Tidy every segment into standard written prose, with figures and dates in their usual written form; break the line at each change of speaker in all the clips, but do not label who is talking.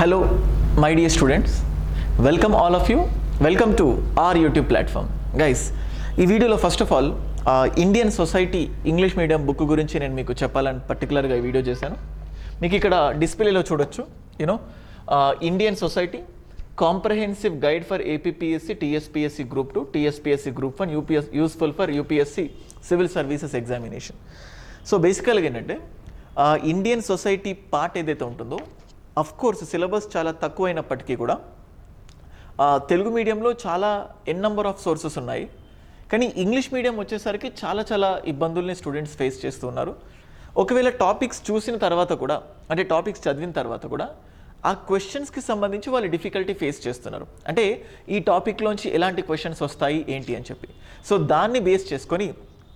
Hello, my dear students. Welcome all of you. Welcome to our YouTube platform. Guys, ఈ వీడియోలో first of all Indian society English medium book గురించి నేను మీకు చెప్పాలని పర్టికులర్గా ఈ వీడియో చేశాను. మీకు ఇక్కడ డిస్ప్లేలో చూడొచ్చు, Indian society comprehensive guide for APPSC TSPSC group 2 TSPSC group 1 UPS useful for UPSC civil services examination. So బేసికల్గా ఏంటంటే ఇండియన్ సొసైటీ పార్ట్ ఏదైతే ఉంటుందో, అఫ్ కోర్స్ సిలబస్ చాలా తక్కువైనప్పటికీ కూడా తెలుగు మీడియంలో చాలా నెంబర్ ఆఫ్ సోర్సెస్ ఉన్నాయి. కానీ ఇంగ్లీష్ మీడియం వచ్చేసరికి చాలా ఇబ్బందుల్ని స్టూడెంట్స్ ఫేస్ చేస్తున్నారు. ఒకవేళ టాపిక్స్ చూసిన తర్వాత కూడా, అంటే టాపిక్స్ చదివిన తర్వాత కూడా ఆ క్వశ్చన్స్కి సంబంధించి వాళ్ళు డిఫికల్టీ ఫేస్ చేస్తున్నారు. అంటే ఈ టాపిక్లోంచి ఎలాంటి క్వశ్చన్స్ వస్తాయి ఏంటి అని చెప్పి. సో దాన్ని బేస్ చేసుకొని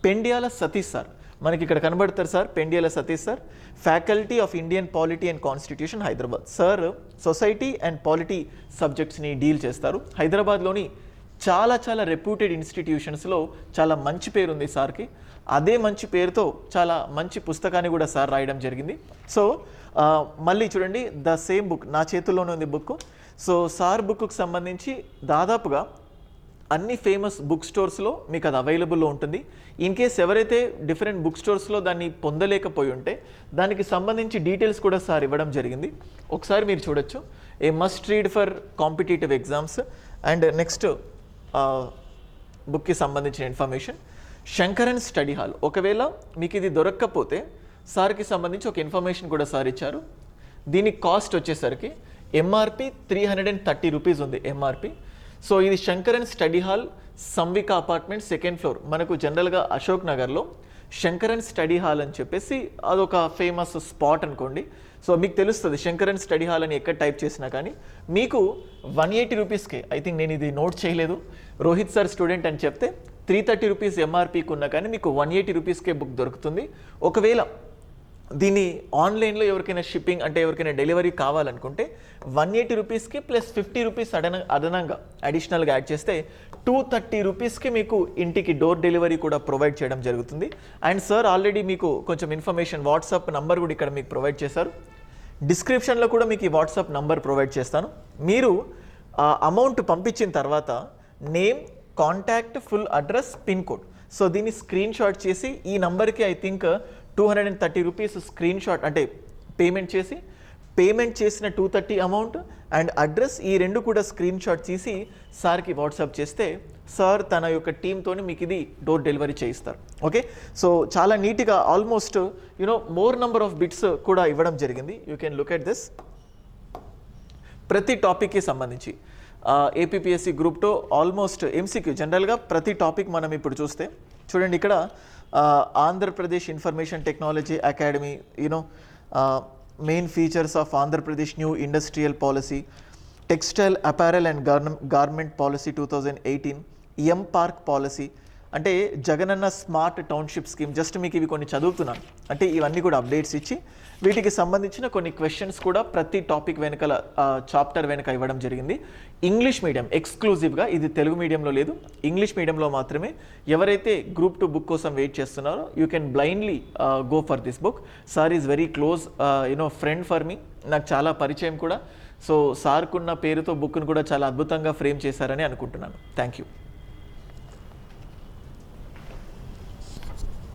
పెండియాల సతీష్ సార్, మనకి ఇక్కడ కనబడతారు sir, Pendyala Satish sir, faculty of Indian polity and constitution Hyderabad. Sir society and polity సబ్జెక్ట్స్ని డీల్ చేస్తారు. హైదరాబాద్లోని చాలా రెప్యూటెడ్ ఇన్స్టిట్యూషన్స్లో చాలా మంచి పేరు ఉంది సార్కి. అదే మంచి పేరుతో చాలా మంచి పుస్తకాన్ని కూడా సార్ రాయడం జరిగింది. సో మళ్ళీ చూడండి, ద సేమ్ బుక్ నా చేతుల్లోనే ఉంది బుక్. సో సార్ బుక్కు సంబంధించి దాదాపుగా అన్ని ఫేమస్ బుక్ స్టోర్స్లో మీకు అది అవైలబుల్లో ఉంటుంది. ఇన్ కేస్ ఎవరైతే డిఫరెంట్ బుక్ స్టోర్స్లో దాన్ని పొందలేకపోయి ఉంటే దానికి సంబంధించి డీటెయిల్స్ కూడా సార్ ఇవ్వడం జరిగింది. ఒకసారి మీరు చూడొచ్చు, a must read for competitive exams. And next బుక్కి సంబంధించిన ఇన్ఫర్మేషన్, శంకరన్ స్టడీ హాల్. ఒకవేళ మీకు ఇది దొరక్కపోతే సార్కి సంబంధించి ఒక ఇన్ఫర్మేషన్ కూడా సార్ ఇచ్చారు. దీని కాస్ట్ వచ్చేసరికి ఎంఆర్పి 330 రూపీస్ ఉంది ఎంఆర్పి. సో ఇది Sankaran study hall, Samvika apartment, 2nd floor. మనకు జనరల్గా అశోక్ నగర్లో శంకరన్ స్టడీ హాల్ అని చెప్పేసి అదొక ఫేమస్ స్పాట్ అనుకోండి. సో మీకు తెలుస్తుంది శంకరన్ స్టడీ హాల్ అని ఎక్కడ టైప్ చేసినా కానీ మీకు 180 రూపీస్కే, ఐ థింక్ నేను ఇది నోట్ చేయలేదు, రోహిత్ సార్ స్టూడెంట్ అని చెప్తే 330 రూపీస్ ఎంఆర్పీకి ఉన్నా కానీ మీకు 180 రూపీస్కే బుక్ దొరుకుతుంది. ఒకవేళ దీన్ని ఆన్లైన్లో ఎవరికైనా షిప్పింగ్ అంటే ఎవరికైనా డెలివరీ కావాలనుకుంటే 180 రూపీస్కి ప్లస్ 50 రూపీస్ అదనంగా అడిషనల్గా యాడ్ చేస్తే 230 రూపీస్కి మీకు ఇంటికి డోర్ డెలివరీ కూడా ప్రొవైడ్ చేయడం జరుగుతుంది. అండ్ సార్ ఆల్రెడీ మీకు కొంచెం ఇన్ఫర్మేషన్ వాట్సాప్ నంబర్ కూడా ఇక్కడ మీకు ప్రొవైడ్ చేశారు. డిస్క్రిప్షన్లో కూడా మీకు ఈ వాట్సాప్ నంబర్ ప్రొవైడ్ చేస్తాను. మీరు అమౌంట్ పంపించిన తర్వాత name, contact, full address, pin code, so దీన్ని స్క్రీన్ షాట్ చేసి ఈ నంబర్కి I think 230 rupees screen shot అంటే పేమెంట్ చేసిన 230 అమౌంట్ అండ్ అడ్రస్, ఈ రెండు కూడా స్క్రీన్ షాట్ తీసి సార్కి వాట్సాప్ చేస్తే సార్ తన యొక్క టీంతో మీకు ఇది డోర్ డెలివరీ చేయిస్తారు. ఓకే, సో చాలా నీట్గా almost more number of bits కూడా ఇవ్వడం జరిగింది. You can look at this. ప్రతి టాపిక్కి సంబంధించి ఏపీపీఎస్సీ గ్రూప్ 2 ఆల్మోస్ట్ ఎంసీక్యూ జనరల్గా ప్రతి టాపిక్ మనం ఇప్పుడు చూస్తే చూడండి, ఇక్కడ Andhra Pradesh information technology academy, main features of Andhra Pradesh new industrial policy, textile apparel and garment policy 2018, M park policy, అంటే Jagananna smart township scheme. Just మీకు ఇవి కొన్ని చదువుతున్నాను, అంటే ఇవన్నీ కూడా అప్డేట్స్ ఇచ్చి వీటికి సంబంధించిన కొన్ని క్వశ్చన్స్ కూడా ప్రతి టాపిక్ వెనకాల చాప్టర్ వెనక ఇవ్వడం జరిగింది. ఇంగ్లీష్ మీడియం ఎక్స్క్లూజివ్గా, ఇది తెలుగు మీడియంలో లేదు, ఇంగ్లీష్ మీడియంలో మాత్రమే. ఎవరైతే గ్రూప్ 2 బుక్ కోసం వెయిట్ చేస్తున్నారో you can blindly go for this book. Sir is very close friend for me, నాకు చాలా పరిచయం కూడా. సో సార్కున్న పేరుతో బుక్ను కూడా చాలా అద్భుతంగా ఫ్రేమ్ చేశారని అనుకుంటున్నాను. Thank you.